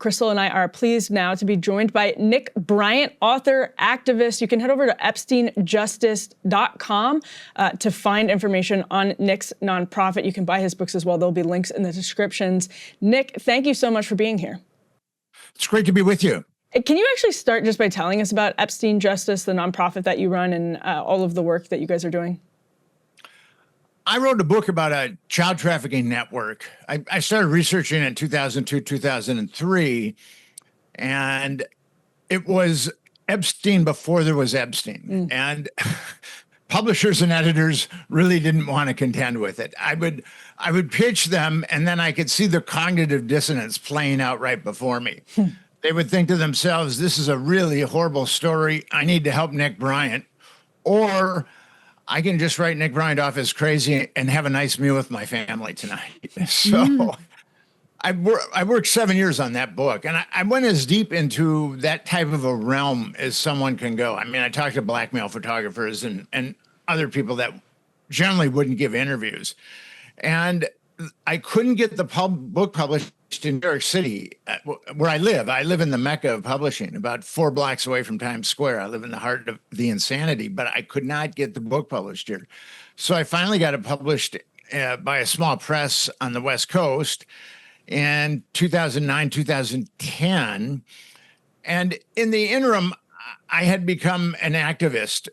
Krystal and I are pleased now to be joined by Nick Bryant, author, activist. You can head over to EpsteinJustice.com to find information on Nick's nonprofit. You can buy his books as well. There'll be links in the descriptions. Nick, thank you so much for being here. It's great to be with you. Can you actually start just by telling us about Epstein Justice, the nonprofit that you run, and all of the work that you guys are doing? I wrote a book about a child trafficking network. I started researching in 2002, 2003, and it was Epstein before there was Epstein. And publishers and editors really didn't want to contend with it. I would pitch them, and then I could see the cognitive dissonance playing out right before me. They would think to themselves, this is a really horrible story. I need to help Nick Bryant. Or I can just write Nick Bryant off as crazy and have a nice meal with my family tonight. So I worked 7 years on that book, and I went as deep into that type of a realm as someone can go. I mean, I talked to blackmail photographers and other people that generally wouldn't give interviews. And I couldn't get the book published in New York City, where I live. I live in the Mecca of publishing, about 4 blocks away from Times Square. I live in the heart of the insanity, but I could not get the book published here. So I finally got it published by a small press on the West Coast in 2009, 2010. And in the interim, I had become an activist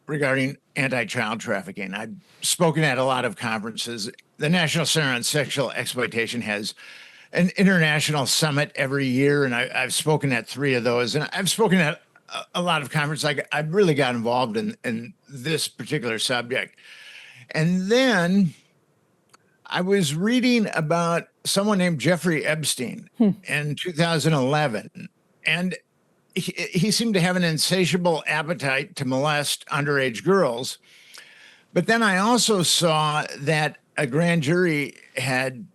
regarding anti-child trafficking. I've spoken at a lot of conferences. The National Center on Sexual Exploitation has an international summit every year, and I've spoken at 3 of those. And I've spoken at a lot of conferences. I've really got involved in this particular subject. And then I was reading about someone named Jeffrey Epstein in 2011, and he seemed to have an insatiable appetite to molest underage girls. But then I also saw that a grand jury had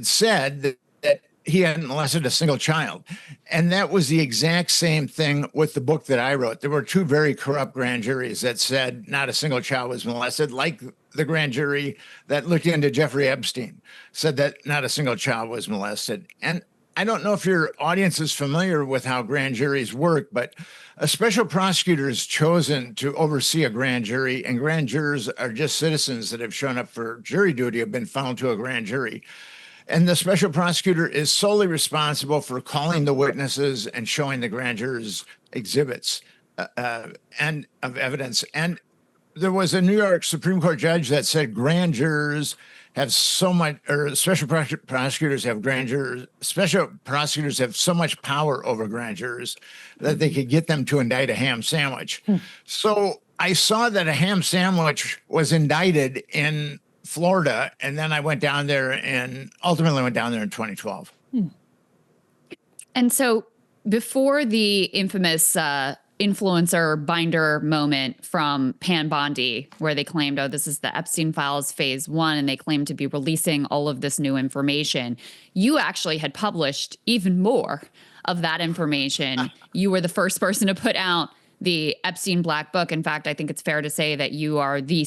said that he hadn't molested a single child. And that was the exact same thing with the book that I wrote. There were 2 very corrupt grand juries that said not a single child was molested, like the grand jury that looked into Jeffrey Epstein said that not a single child was molested. And I don't know if your audience is familiar with how grand juries work, but a special prosecutor is chosen to oversee a grand jury, and grand jurors are just citizens that have shown up for jury duty, have been found to a grand jury. And the special prosecutor is solely responsible for calling the witnesses and showing the grand jurors exhibits and of evidence. And there was a New York Supreme Court judge that said grand jurors have so much, or special prosecutors have special prosecutors have so much power over grand jurors that they could get them to indict a ham sandwich. So I saw that a ham sandwich was indicted in Florida, and then I went down there and ultimately went down there in 2012. And so before the infamous influencer binder moment from Pan Bondi, where they claimed, oh, this is the Epstein files phase 1, and they claimed to be releasing all of this new information, you actually had published even more of that information. You were the first person to put out the Epstein Blackbook. In fact, I think it's fair to say that you are the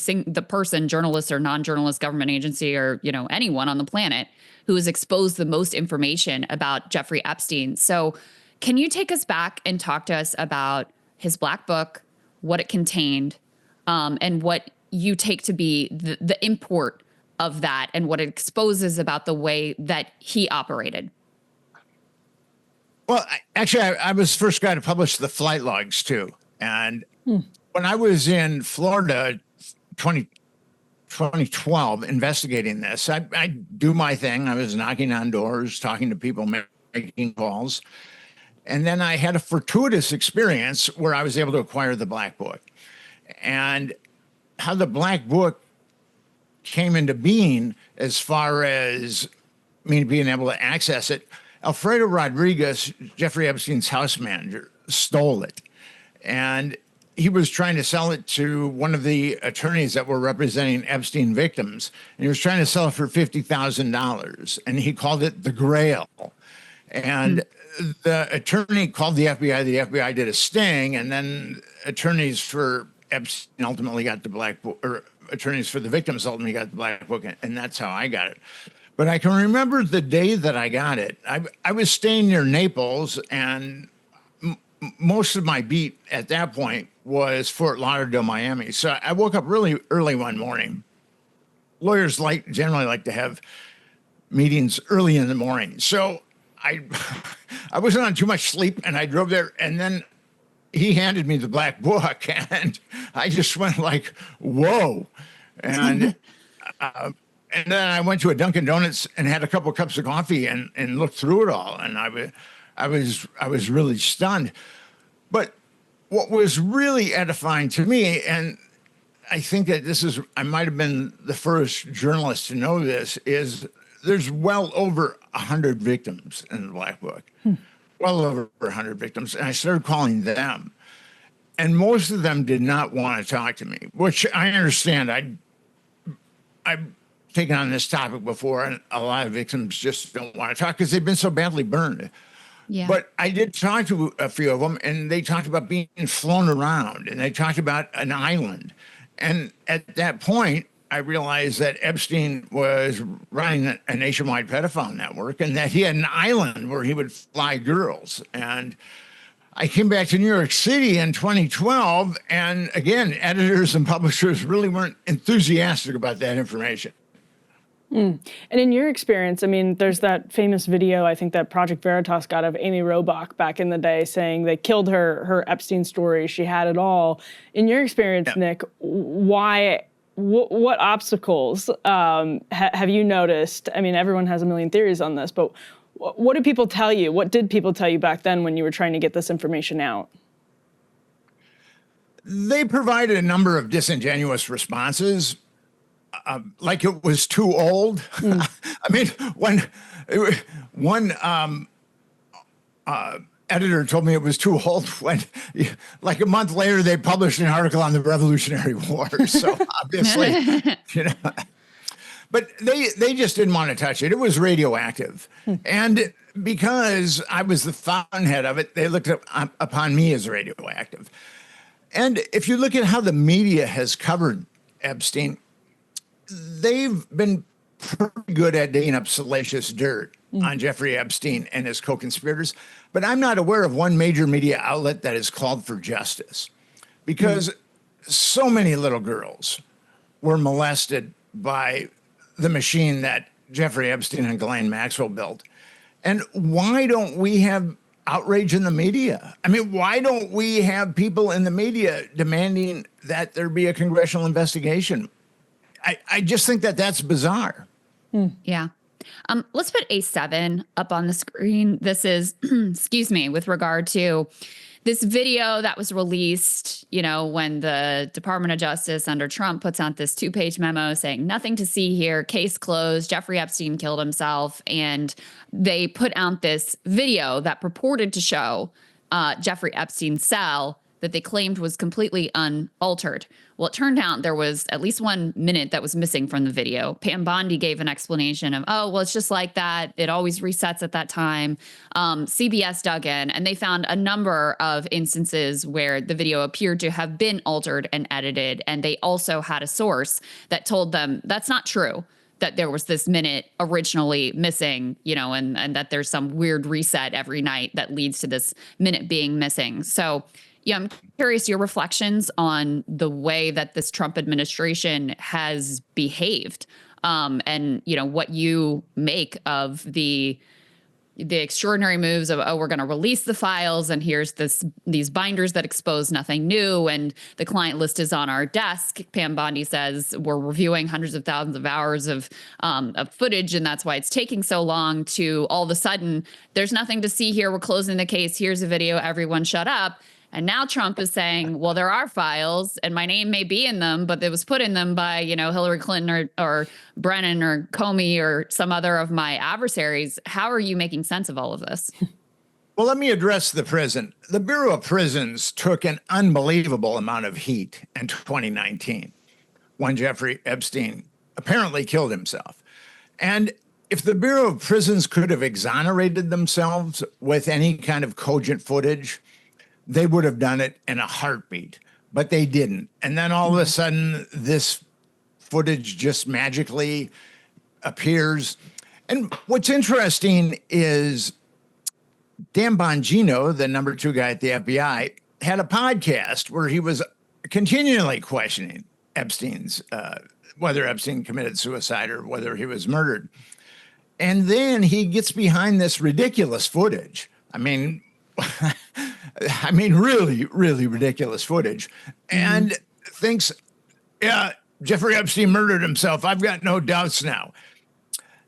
person, journalist or non-journalist, government agency, or anyone on the planet who has exposed the most information about Jeffrey Epstein. So can you take us back and talk to us about his Black Book, what it contained, and what you take to be the import of that and what it exposes about the way that he operated? Well, I was the first guy to publish the flight logs too. And when I was in Florida 2012 investigating this, I do my thing. I was knocking on doors, talking to people, making calls. And then I had a fortuitous experience where I was able to acquire the Black Book. And how the Black Book came into being as far as me being able to access it, Alfredo Rodriguez, Jeffrey Epstein's house manager, stole it. And he was trying to sell it to one of the attorneys that were representing Epstein victims. And he was trying to sell it for $50,000. And he called it the Grail. And the attorney called the FBI. The FBI did a sting, and then attorneys for Epstein ultimately got the Black Book, or attorneys for the victims ultimately got the Black Book, and that's how I got it. but I can remember the day that I got it. I was staying near Naples, and most of my beat at that point was Fort Lauderdale, Miami. So I woke up really early one morning. Lawyers generally like to have meetings early in the morning. So I wasn't on too much sleep, and I drove there, and then he handed me the black book, and I just went like, whoa. And and then I went to a Dunkin' Donuts and had a couple of cups of coffee and looked through it all. And I was really stunned. But what was really edifying to me, and I think that I might have been the first journalist to know this, is there's well over 100 victims in the Black Book, well over 100 victims. And I started calling them. And most of them did not want to talk to me, which I understand. I've taken on this topic before, and a lot of victims just don't want to talk because they've been so badly burned. Yeah. But I did talk to a few of them, and they talked about being flown around, and they talked about an island. And at that point, I realized that Epstein was running a nationwide pedophile network, and that he had an island where he would fly girls. And I came back to New York City in 2012, and again, editors and publishers really weren't enthusiastic about that information. And in your experience, I mean, there's that famous video, I think that Project Veritas got of Amy Robach back in the day saying they killed her Epstein story. She had it all. In your experience, Nick, what obstacles have you noticed? I mean, everyone has a million theories on this, but what do people tell you? What did people tell you back then when you were trying to get this information out? They provided a number of disingenuous responses. Like it was too old. I mean, one editor told me it was too old when, like a month later, they published an article on the Revolutionary War. So obviously, but they just didn't want to touch it. It was radioactive, and because I was the fountainhead of it, they looked upon me as radioactive. And if you look at how the media has covered Epstein, they've been pretty good at digging up salacious dirt on Jeffrey Epstein and his co-conspirators. But I'm not aware of one major media outlet that has called for justice, because so many little girls were molested by the machine that Jeffrey Epstein and Ghislaine Maxwell built. And why don't we have outrage in the media? I mean, why don't we have people in the media demanding that there be a congressional investigation? I just think that that's bizarre. Yeah. Let's put A7 up on the screen. This is, excuse me, with regard to this video that was released, when the Department of Justice under Trump puts out this 2-page memo saying nothing to see here, case closed, Jeffrey Epstein killed himself. And they put out this video that purported to show Jeffrey Epstein's cell that they claimed was completely unaltered. Well, it turned out there was at least 1 minute that was missing from the video. Pam Bondi gave an explanation of, oh, well, it's just like that. It always resets at that time. CBS dug in, and they found a number of instances where the video appeared to have been altered and edited. And they also had a source that told them that's not true, that there was this minute originally missing, and that there's some weird reset every night that leads to this minute being missing. So, yeah, I'm curious your reflections on the way that this Trump administration has behaved, and what you make of the extraordinary moves of, oh, we're going to release the files, and here's these binders that expose nothing new, and the client list is on our desk. Pam Bondi says we're reviewing hundreds of thousands of hours of footage, and that's why it's taking so long. To all of a sudden, there's nothing to see here. We're closing the case. Here's a video. Everyone shut up. And now Trump is saying, well, there are files and my name may be in them, but it was put in them by, Hillary Clinton or Brennan or Comey or some other of my adversaries. How are you making sense of all of this? Well, let me address the prison. The Bureau of Prisons took an unbelievable amount of heat in 2019 when Jeffrey Epstein apparently killed himself. And if the Bureau of Prisons could have exonerated themselves with any kind of cogent footage, they would have done it in a heartbeat, but they didn't. And then all of a sudden, this footage just magically appears. And what's interesting is Dan Bongino, the number 2 guy at the FBI, had a podcast where he was continually questioning Epstein's, whether Epstein committed suicide or whether he was murdered. And then he gets behind this ridiculous footage. I mean, really, really ridiculous footage, and thinks, yeah, Jeffrey Epstein murdered himself. I've got no doubts now.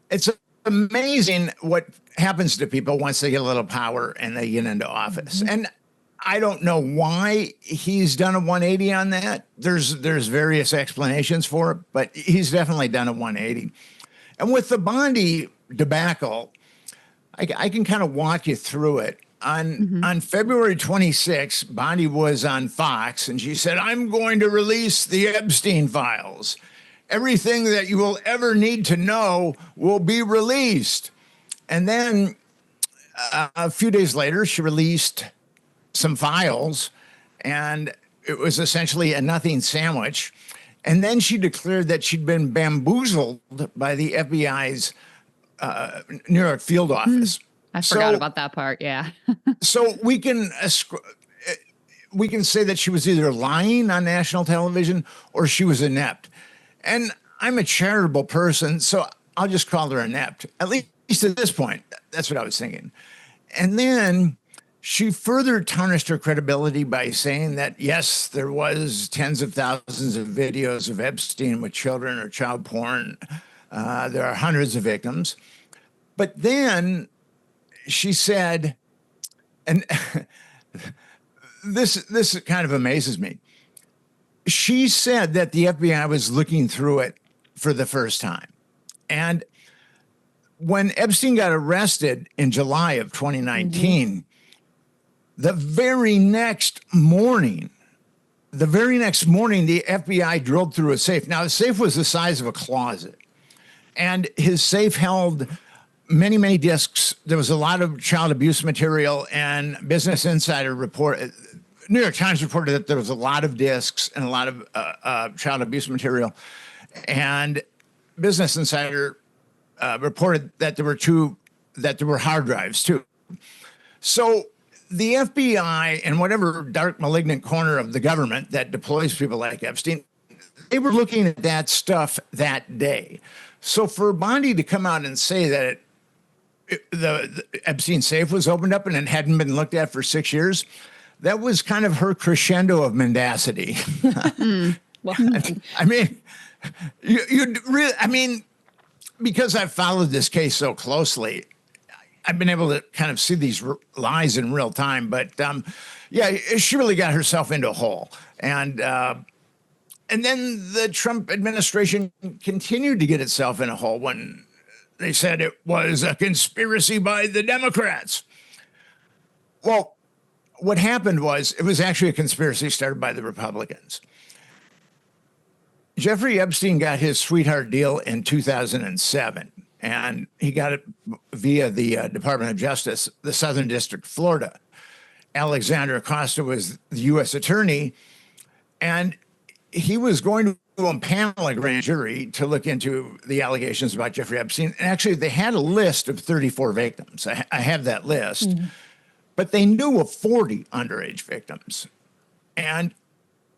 It's amazing what happens to people once they get a little power and they get into office. And I don't know why he's done a 180 on that. There's various explanations for it, but he's definitely done a 180. And with the Bondi debacle, I can kind of walk you through it. On February 26, Bondi was on Fox, and she said, "I'm going to release the Epstein files. Everything that you will ever need to know will be released." And then a few days later, she released some files, and it was essentially a nothing sandwich. And then she declared that she'd been bamboozled by the FBI's New York field office. I forgot about that part. Yeah. So we can say that she was either lying on national television or she was inept. And I'm a charitable person, so I'll just call her inept, at least at this point. That's what I was thinking. And then she further tarnished her credibility by saying that, yes, there was tens of thousands of videos of Epstein with children or child porn. There are hundreds of victims. But then she said, and this kind of amazes me. She said that the FBI was looking through it for the first time. And when Epstein got arrested in July of 2019, the very next morning, the FBI drilled through a safe. Now, the safe was the size of a closet, and his safe held many, many discs. There was a lot of child abuse material, and Business Insider New York Times reported that there was a lot of discs and a lot of child abuse material. And Business Insider reported that there were hard drives too. So the FBI and whatever dark malignant corner of the government that deploys people like Epstein, they were looking at that stuff that day. So for Bondi to come out and say that the Epstein safe was opened up and it hadn't been looked at for 6 years, that was kind of her crescendo of mendacity. Well, I mean, you really, because I've followed this case so closely, I've been able to kind of see these lies in real time. But yeah, she really got herself into a hole. And then the Trump administration continued to get itself in a hole when they said it was a conspiracy by the Democrats. Well, what happened was it was actually a conspiracy started by the Republicans. Jeffrey Epstein got his sweetheart deal in 2007, and he got it via the Department of Justice, the Southern District of Florida. Alexander Acosta was the U.S. attorney, and he was going to impanel a grand jury to look into the allegations about Jeffrey Epstein. And actually, they had a list of 34 victims. I have that list. But they knew of 40 underage victims. And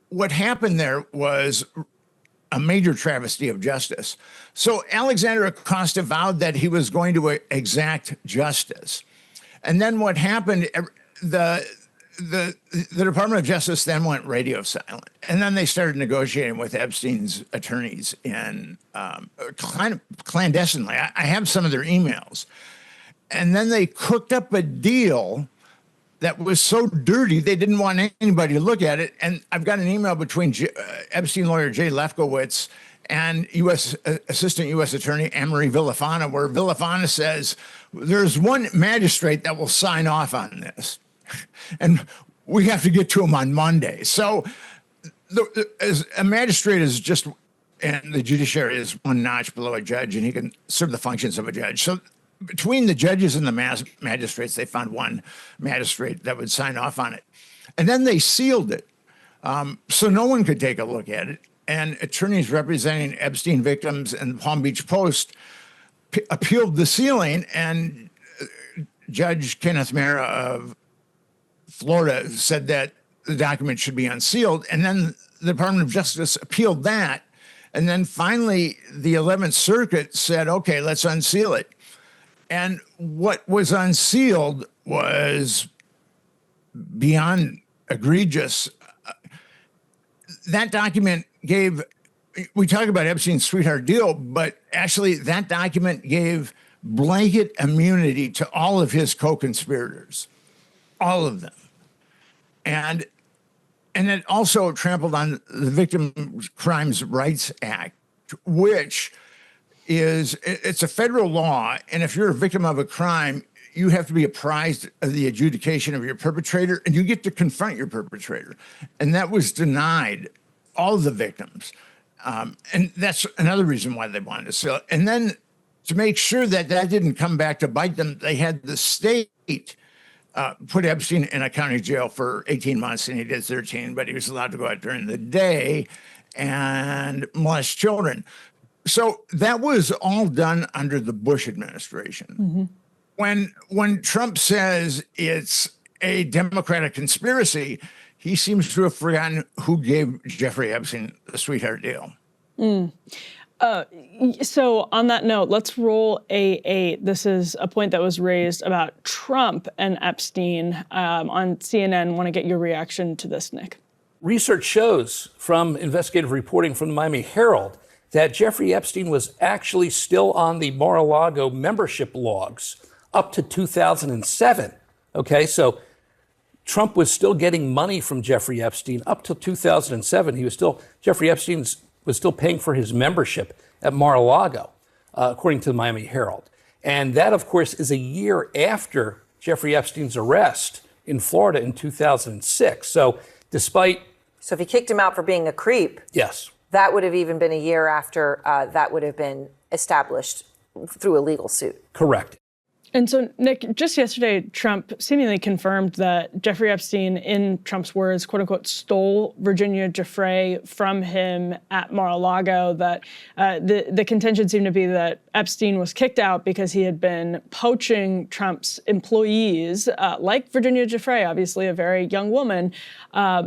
what happened there was a major travesty of justice. So Alexander Acosta vowed that he was going to exact justice. And then what happened, the Department of Justice then went radio silent. And then they started negotiating with Epstein's attorneys in kind of clandestinely. I have some of their emails. And then they cooked up a deal that was so dirty, they didn't want anybody to look at it. And I've got an email between Epstein lawyer Jay Lefkowitz and Assistant U.S. Attorney Anne-Marie Villafana, where Villafana says, there's one magistrate that will sign off on this. And we have to get to him on Monday. So as a magistrate is just, and the judiciary is one notch below a judge, and he can serve the functions of a judge. So between the judges and the magistrates, they found one magistrate that would sign off on it. And then they sealed it so no one could take a look at it. And attorneys representing Epstein victims and the Palm Beach Post appealed the sealing, and Judge Kenneth Mara of Florida said that the document should be unsealed. And then the Department of Justice appealed that. And then finally, the 11th Circuit said, okay, let's unseal it. And what was unsealed was beyond egregious. That document gave, we talk about Epstein's sweetheart deal, but actually that document gave blanket immunity to all of his co-conspirators, all of them. And it also trampled on the Victim Crimes Rights Act, which it's a federal law. And if you're a victim of a crime, you have to be apprised of the adjudication of your perpetrator, and you get to confront your perpetrator. And that was denied all the victims. And that's another reason why they wanted to seal it. And then to make sure that that didn't come back to bite them, they had the state put Epstein in a county jail for 18 months, and he did 13, but he was allowed to go out during the day and molest children. So that was all done under the Bush administration. Mm-hmm. When Trump says it's a Democratic conspiracy, he seems to have forgotten who gave Jeffrey Epstein the sweetheart deal. So on that note, let's roll this is a point that was raised about Trump and Epstein on CNN. Want to get your reaction to this, Nick? Research shows from investigative reporting from the Miami Herald that Jeffrey Epstein was actually still on the Mar-a-Lago membership logs up to 2007. Okay, so Trump was still getting money from Jeffrey Epstein up to 2007. Jeffrey Epstein was still paying for his membership at Mar-a-Lago, according to the Miami Herald. And that, of course, is a year after Jeffrey Epstein's arrest in Florida in 2006. So if he kicked him out for being a creep, yes, that would have even been a year after that would have been established through a legal suit. Correct. And so, Nick, just yesterday, Trump seemingly confirmed that Jeffrey Epstein, in Trump's words, quote unquote, stole Virginia Giuffre from him at Mar-a-Lago, that the contention seemed to be that Epstein was kicked out because he had been poaching Trump's employees, like Virginia Giuffre, obviously a very young woman,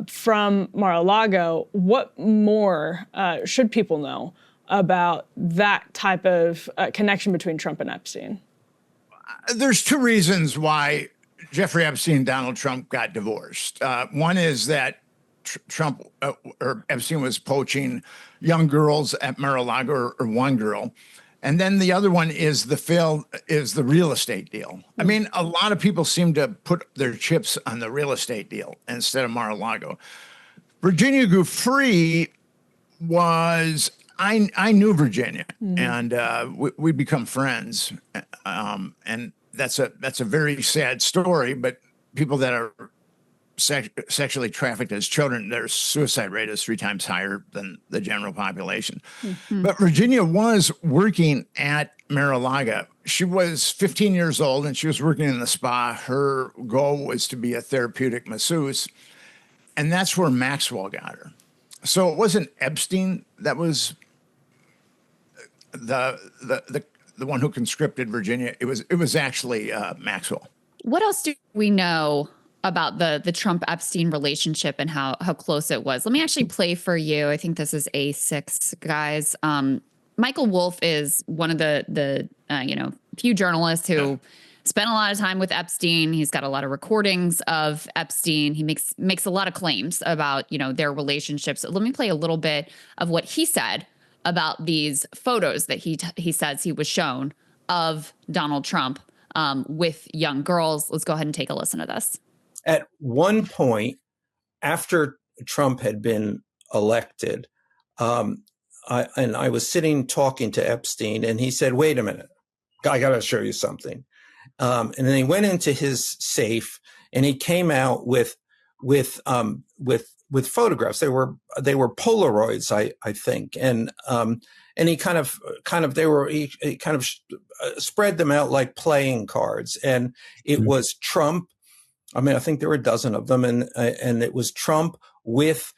from Mar-a-Lago. What more should people know about that type of connection between Trump and Epstein? There's two reasons why Jeffrey Epstein and Donald Trump got divorced. One is that Trump or Epstein was poaching young girls at Mar-a-Lago, or one girl. And then the other one is the real estate deal. I mean, a lot of people seem to put their chips on the real estate deal instead of Mar-a-Lago. Virginia Giuffre was, I knew Virginia, and we become friends. And that's a very sad story, but people that are sexually trafficked as children, their suicide rate is 3 times higher than the general population. Mm-hmm. But Virginia was working at Mar-a-Lago. She was 15 years old and she was working in the spa. Her goal was to be a therapeutic masseuse. And that's where Maxwell got her. So it wasn't Epstein that was the one who conscripted Virginia. It was actually Maxwell. What else do we know about the Trump-Epstein relationship and how close it was? Let me actually play for you. I think this is A6, guys. Michael Wolff is one of the few journalists who spent a lot of time with Epstein. He's got a lot of recordings of Epstein. He makes a lot of claims about, their relationships. So let me play a little bit of what he said about these photos that he says he was shown of Donald Trump with young girls. Let's go ahead and take a listen to this. At one point, after Trump had been elected, I was sitting talking to Epstein, and he said, "Wait a minute, I got to show you something." And then he went into his safe, and he came out with photographs. They were Polaroids, I think, and he kind of spread them out like playing cards, and it was Trump. I mean, I think there were a dozen of them, and it was Trump with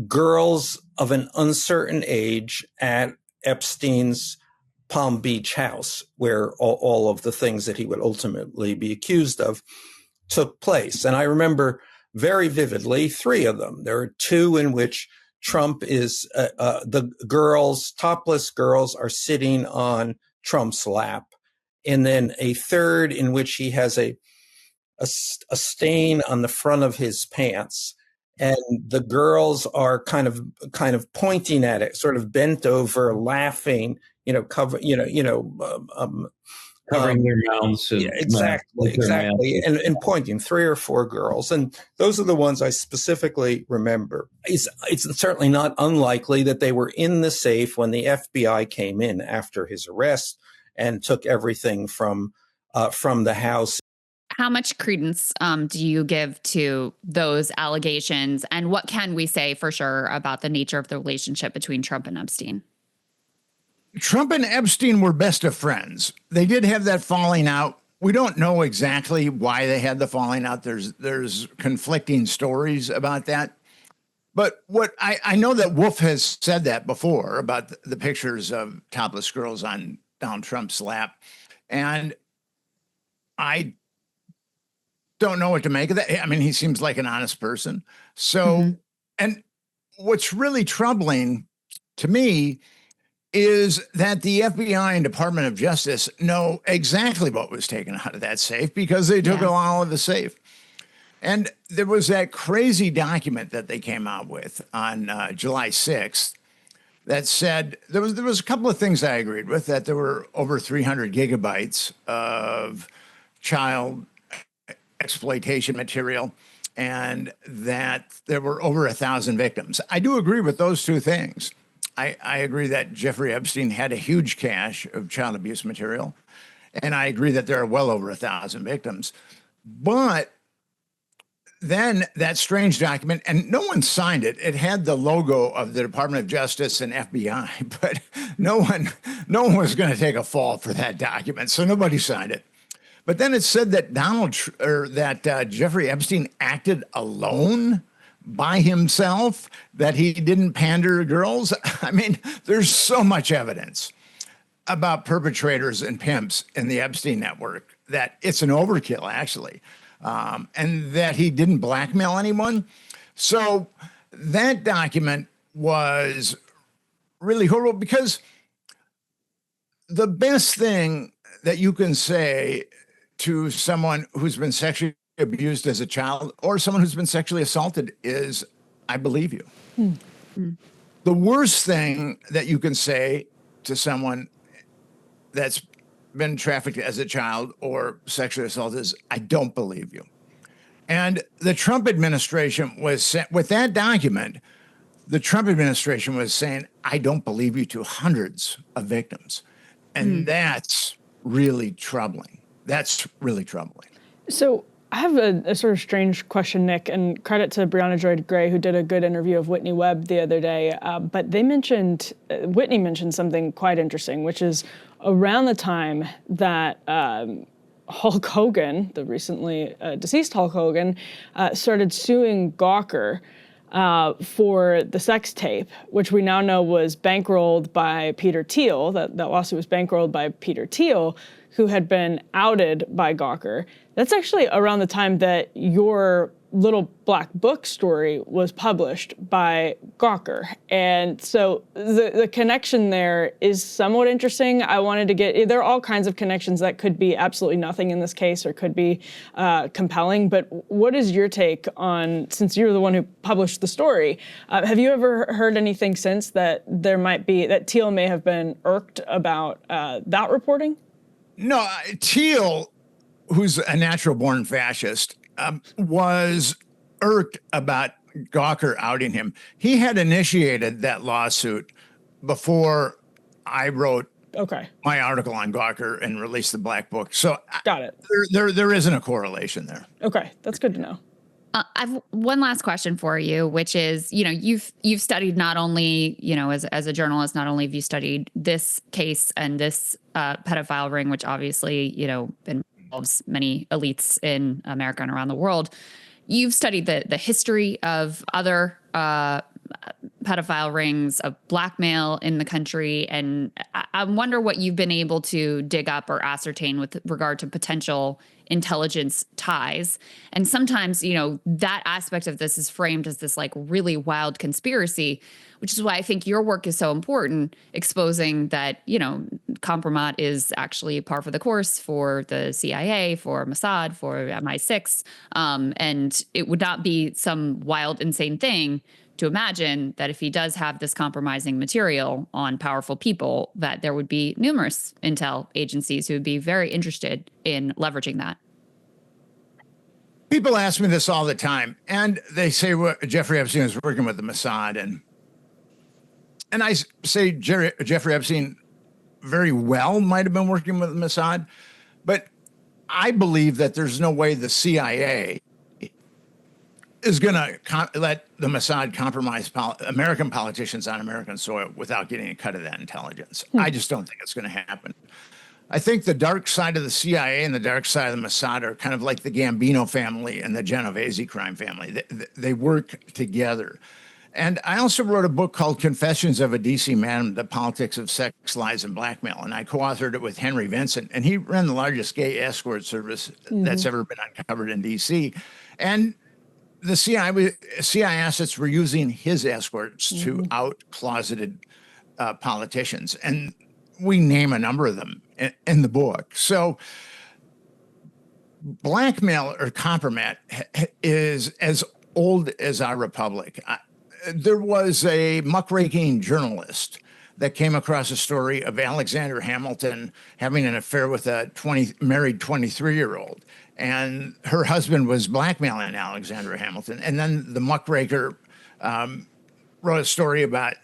girls of an uncertain age at Epstein's Palm Beach house where all of the things that he would ultimately be accused of took place. And I remember very vividly 3 of them. There are 2 in which Trump is, the girls, topless girls, are sitting on Trump's lap. And then a 3rd in which he has a stain on the front of his pants. And the girls are kind of pointing at it, sort of bent over, laughing, covering their mouths. And, exactly. And pointing, 3 or 4 girls. And those are the ones I specifically remember. It's certainly not unlikely that they were in the safe when the FBI came in after his arrest and took everything from the house. How much credence do you give to those allegations? And what can we say for sure about the nature of the relationship between Trump and Epstein? Trump and Epstein were best of friends. They did have that falling out. We don't know exactly why they had the falling out. There's conflicting stories about that. But what I know that Wolf has said that before about the pictures of topless girls down Trump's lap. And I don't know what to make of that. I mean, he seems like an honest person. So, and what's really troubling to me is that the FBI and Department of Justice know exactly what was taken out of that safe because they took all of the safe. And there was that crazy document that they came out with on July 6th that said there was a couple of things I agreed with, that there were over 300 gigabytes of child exploitation material and that there were over 1,000 victims. I do agree with those 2 things. I agree that Jeffrey Epstein had a huge cache of child abuse material, and I agree that there are well over 1,000 victims. But then that strange document, and no one signed it. It had the logo of the Department of Justice and FBI, but no one was going to take a fall for that document, so nobody signed it. But then it said that Jeffrey Epstein acted alone by himself, that he didn't pander to girls. I mean, there's so much evidence about perpetrators and pimps in the Epstein network that it's an overkill, actually, and that he didn't blackmail anyone. So that document was really horrible because the best thing that you can say to someone who's been sexually abused as a child or someone who's been sexually assaulted is, I believe you. The worst thing that you can say to someone that's been trafficked as a child or sexually assaulted is, I don't believe you. And the Trump administration was, with that document, the Trump administration was saying, I don't believe you to hundreds of victims. And that's really troubling. That's really troubling. So I have a sort of strange question, Nick, and credit to Brianna Joy Gray, who did a good interview of Whitney Webb the other day. But Whitney mentioned something quite interesting, which is around the time that Hulk Hogan, the recently deceased Hulk Hogan, started suing Gawker for the sex tape, which we now know was bankrolled by Peter Thiel. That lawsuit was bankrolled by Peter Thiel, who had been outed by Gawker. That's actually around the time that your little black book story was published by Gawker. And so the connection there is somewhat interesting. I wanted to there are all kinds of connections that could be absolutely nothing in this case or could be compelling. But what is your take on, since you're the one who published the story, have you ever heard anything since that that Thiel may have been irked about that reporting? No, Thiel, who's a natural-born fascist, was irked about Gawker outing him. He had initiated that lawsuit before I wrote my article on Gawker and released the Black Book. So got it. There isn't a correlation there. Okay, that's good to know. I've one last question for you, which is, you've studied not only, as a journalist, not only have you studied this case and this pedophile ring, which obviously, involves many elites in America and around the world. You've studied the history of other pedophile rings, of blackmail in the country. And I wonder what you've been able to dig up or ascertain with regard to potential intelligence ties. And sometimes, you know, that aspect of this is framed as this like really wild conspiracy, which is why I think your work is so important, exposing that, you know, compromat is actually par for the course for the CIA, for Mossad, for MI6. And it would not be some wild, insane thing to imagine that if he does have this compromising material on powerful people, that there would be numerous intel agencies who would be very interested in leveraging that. People ask me this all the time, and they say, well, Jeffrey Epstein is working with the Mossad. And I say Jeffrey Epstein very well might have been working with the Mossad, but I believe that there's no way the CIA is going to let the Mossad compromise American politicians on American soil without getting a cut of that intelligence. I just don't think it's going to happen. I think the dark side of the CIA and the dark side of the Mossad are kind of like the Gambino family and the Genovese crime family. They work together. And I also wrote a book called Confessions of a DC Man, The Politics of Sex, Lies, and Blackmail. And I co-authored it with Henry Vincent. And he ran the largest gay escort service that's ever been uncovered in DC. And the CIA assets were using his escorts to out closeted politicians. And we name a number of them in the book. So blackmail or compromat is as old as our republic. There was a muckraking journalist that came across a story of Alexander Hamilton having an affair with a married 23-year-old. And her husband was blackmailing Alexander Hamilton. And then the muckraker wrote a story about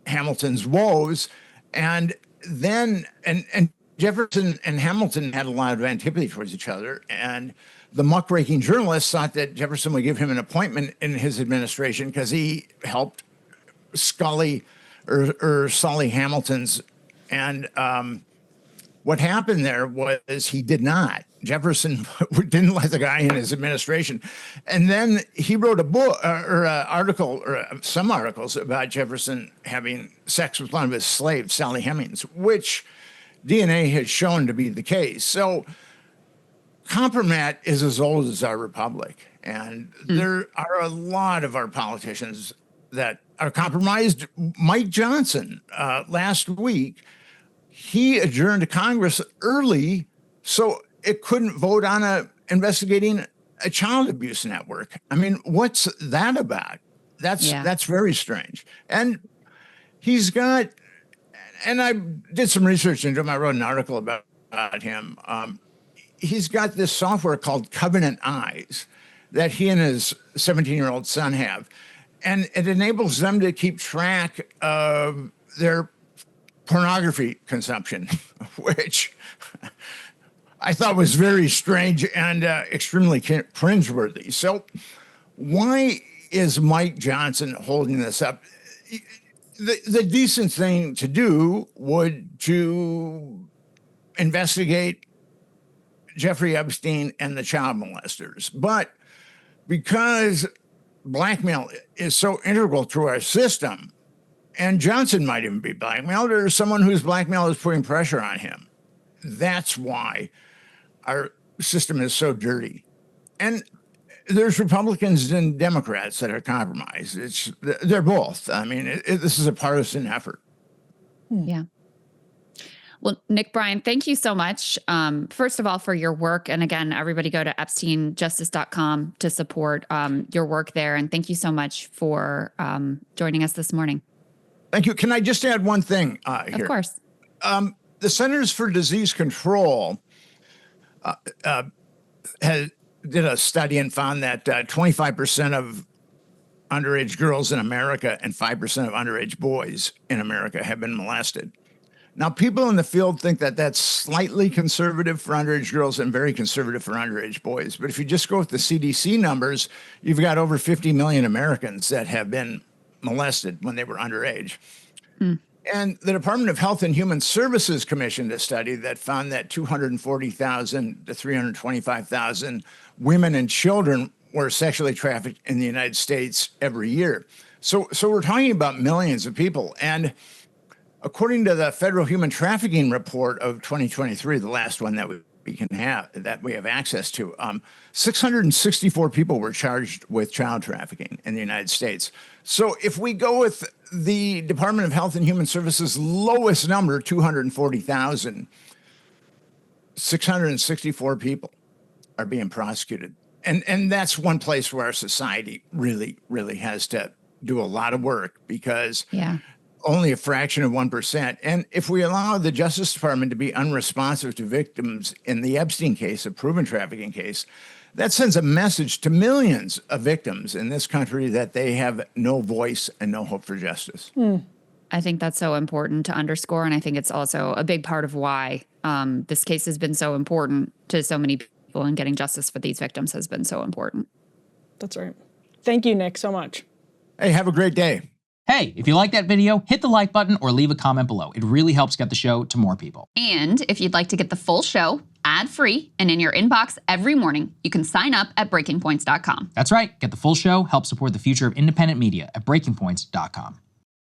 Hamilton's woes. And then, and Jefferson and Hamilton had a lot of antipathy towards each other. And the muckraking journalist thought that Jefferson would give him an appointment in his administration because he helped Sully Hamilton's. And what happened there was he did not. Jefferson didn't let the guy in his administration. And then he wrote a book or an article or some articles about Jefferson having sex with one of his slaves, Sally Hemings, which DNA has shown to be the case. So compromat is as old as our republic. And there are a lot of our politicians that are compromised. Mike Johnson, last week, he adjourned Congress early so it couldn't vote on investigating a child abuse network. I mean, what's that about? That's very strange. And he's got, and I did some research into him. I wrote an article about him. He's got this software called Covenant Eyes that he and his 17-year-old son have. And it enables them to keep track of their pornography consumption, which I thought was very strange and extremely cringeworthy. So why is Mike Johnson holding this up? The decent thing to do would to investigate Jeffrey Epstein and the child molesters. But because blackmail is so integral to our system, and Johnson might even be blackmailed, or someone whose blackmail is putting pressure on him, that's why our system is so dirty. And there's Republicans and Democrats that are compromised. They're both. I mean, this is a partisan effort. Yeah. Well, Nick Bryant, thank you so much, first of all, for your work. And again, everybody go to EpsteinJustice.com to support your work there. And thank you so much for joining us this morning. Thank you. Can I just add one thing here? Of course. The Centers for Disease Control did a study and found that 25% of underage girls in America and 5% of underage boys in America have been molested. Now, people in the field think that that's slightly conservative for underage girls and very conservative for underage boys. But if you just go with the CDC numbers, you've got over 50 million Americans that have been molested when they were underage. And the Department of Health and Human Services commissioned a study that found that 240,000 to 325,000 women and children were sexually trafficked in the United States every year. So we're talking about millions of people. And according to the Federal Human Trafficking Report of 2023, the last one that we have access to, 664 people were charged with child trafficking in the United States. So if we go with the Department of Health and Human Services lowest number, 240,000, 664 people are being prosecuted. And that's one place where our society really, really has to do a lot of work, because only a fraction of 1%. And if we allow the Justice Department to be unresponsive to victims in the Epstein case, a proven trafficking case, that sends a message to millions of victims in this country that they have no voice and no hope for justice. I think that's so important to underscore. And I think it's also a big part of why this case has been so important to so many people, and getting justice for these victims has been so important. That's right. Thank you, Nick, so much. Hey, have a great day. Hey, if you like that video, hit the like button or leave a comment below. It really helps get the show to more people. And if you'd like to get the full show ad-free and in your inbox every morning, you can sign up at breakingpoints.com. That's right. Get the full show, help support the future of independent media at breakingpoints.com.